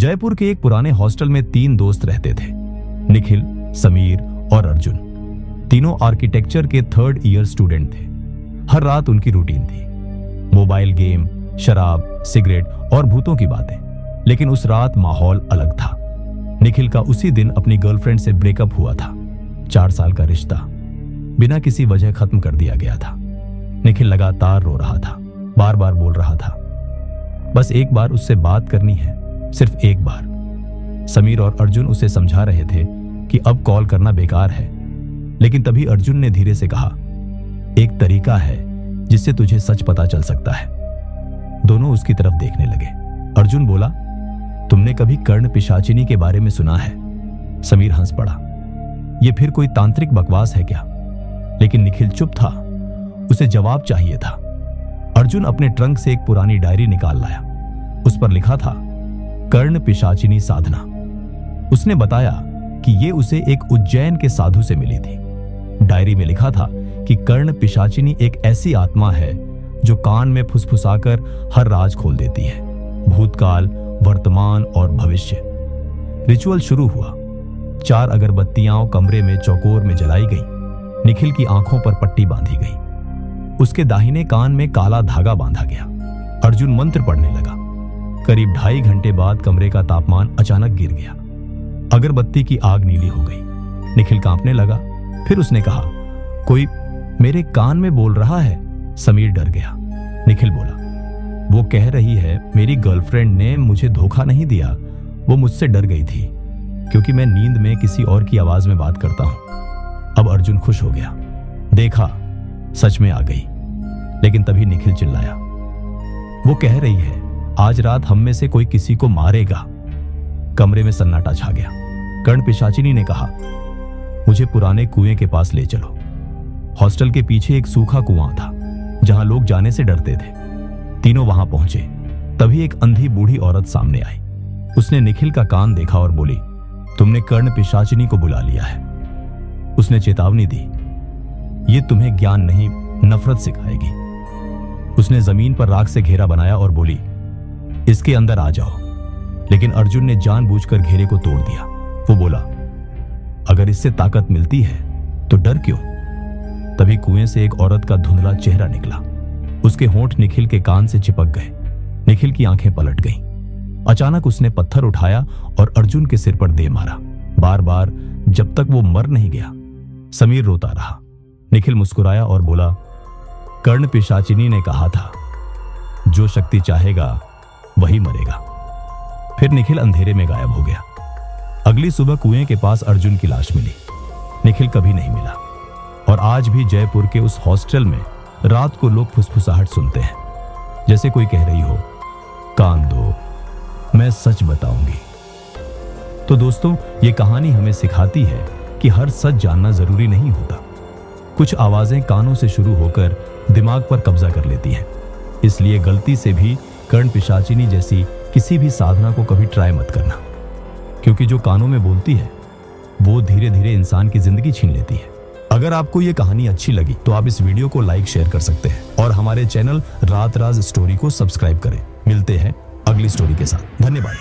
जयपुर के एक पुराने हॉस्टल में 3 दोस्त रहते थे, निखिल, समीर और अर्जुन। तीनों आर्किटेक्चर के 3rd ईयर स्टूडेंट थे। हर रात उनकी रूटीन थी, मोबाइल गेम, शराब, सिगरेट और भूतों की बातें। लेकिन उस रात माहौल अलग था। निखिल का उसी दिन अपनी गर्लफ्रेंड से ब्रेकअप हुआ था। 4 साल का रिश्ता बिना किसी वजह खत्म कर दिया गया था। निखिल लगातार रो रहा था, बार बार बोल रहा था बस एक बार उससे बात करनी है, सिर्फ एक बार। समीर और अर्जुन उसे समझा रहे थे कि अब कॉल करना बेकार है, लेकिन तभी अर्जुन ने धीरे से कहा, एक तरीका है जिससे तुझे सच पता चल सकता है। दोनों उसकी तरफ देखने लगे। अर्जुन बोला, तुमने कभी कर्ण पिशाचिनी के बारे में सुना है? समीर हंस पड़ा, ये फिर कोई तांत्रिक बकवास है क्या? लेकिन निखिल चुप था, उसे जवाब चाहिए था। अर्जुन अपने ट्रंक से एक पुरानी डायरी निकाल लाया। उस पर लिखा था, कर्ण पिशाचिनी साधना। उसने बताया कि ये उसे एक उज्जैन के साधु से मिली थी। डायरी में लिखा था कि कर्ण पिशाचिनी एक ऐसी आत्मा है जो कान में फुसफुसाकर हर राज खोल देती है, भूतकाल, वर्तमान और भविष्य। रिचुअल शुरू हुआ। 4 अगरबत्तियां कमरे में चौकोर में जलाई गई। निखिल की आंखों पर पट्टी बांधी गई। उसके दाहिने कान में काला धागा बांधा गया। अर्जुन मंत्र पढ़ने लगा। करीब 2.5 घंटे बाद कमरे का तापमान अचानक गिर गया। अगरबत्ती की आग नीली हो गई। निखिल कांपने लगा। फिर उसने कहा, कोई मेरे कान में बोल रहा है। समीर डर गया। निखिल बोला, वो कह रही है मेरी गर्लफ्रेंड ने मुझे धोखा नहीं दिया, वो मुझसे डर गई थी क्योंकि मैं नींद में किसी और की आवाज में बात करता हूं। अब अर्जुन खुश हो गया, देखा सच में आ गई। लेकिन तभी निखिल चिल्लाया, वो कह रही है आज रात हम में से कोई किसी को मारेगा। कमरे में सन्नाटा छा गया। कर्ण पिशाचिनी ने कहा, मुझे पुराने कुएं के पास ले चलो। हॉस्टल के पीछे एक सूखा कुआं था जहां लोग जाने से डरते थे। तीनों वहां पहुंचे। तभी एक अंधी बूढ़ी औरत सामने आई। उसने निखिल का कान देखा और बोली, तुमने कर्ण पिशाचिनी को बुला लिया है। उसने चेतावनी दी, ये तुम्हें ज्ञान नहीं नफरत सिखाएगी। उसने जमीन पर राख से घेरा बनाया और बोली, इसके अंदर आ जाओ। लेकिन अर्जुन ने जानबूझकर घेरे को तोड़ दिया। वो बोला, अगर इससे ताकत मिलती है तो डर क्यों? तभी कुएं से एक औरत का धुंधला चेहरा निकला। उसके होंठ निखिल के कान से चिपक गए। निखिल की आंखें पलट गईं। अचानक उसने पत्थर उठाया और अर्जुन के सिर पर दे मारा, बार बार, जब तक वो मर नहीं गया। समीर रोता रहा। निखिल मुस्कुराया और बोला, कर्ण पिशाचिनी ने कहा था, जो शक्ति चाहेगा वही मरेगा। फिर निखिल अंधेरे में गायब हो गया। अगली सुबह कुएं के पास अर्जुन की लाश मिली। निखिल कभी नहीं मिला। और आज भी जयपुर के उस हॉस्टल में रात को लोग फुसफुसाहट सुनते हैं, जैसे कोई कह रही हो, कान दो, मैं सच बताऊंगी। तो दोस्तों, ये कहानी हमें सिखाती है कि हर सच जानना जरूरी नहीं होता। कुछ आवाजें कानों से शुरू होकर दिमाग पर कब्जा कर लेती हैं। इसलिए गलती से भी कर्ण पिशाचिनी जैसी किसी भी साधना को कभी ट्राई मत करना, क्योंकि जो कानों में बोलती है वो धीरे धीरे इंसान की जिंदगी छीन लेती है। अगर आपको ये कहानी अच्छी लगी तो आप इस वीडियो को लाइक शेयर कर सकते हैं और हमारे चैनल रात राज स्टोरी को सब्सक्राइब करें। मिलते हैं अगली स्टोरी के साथ। धन्यवाद।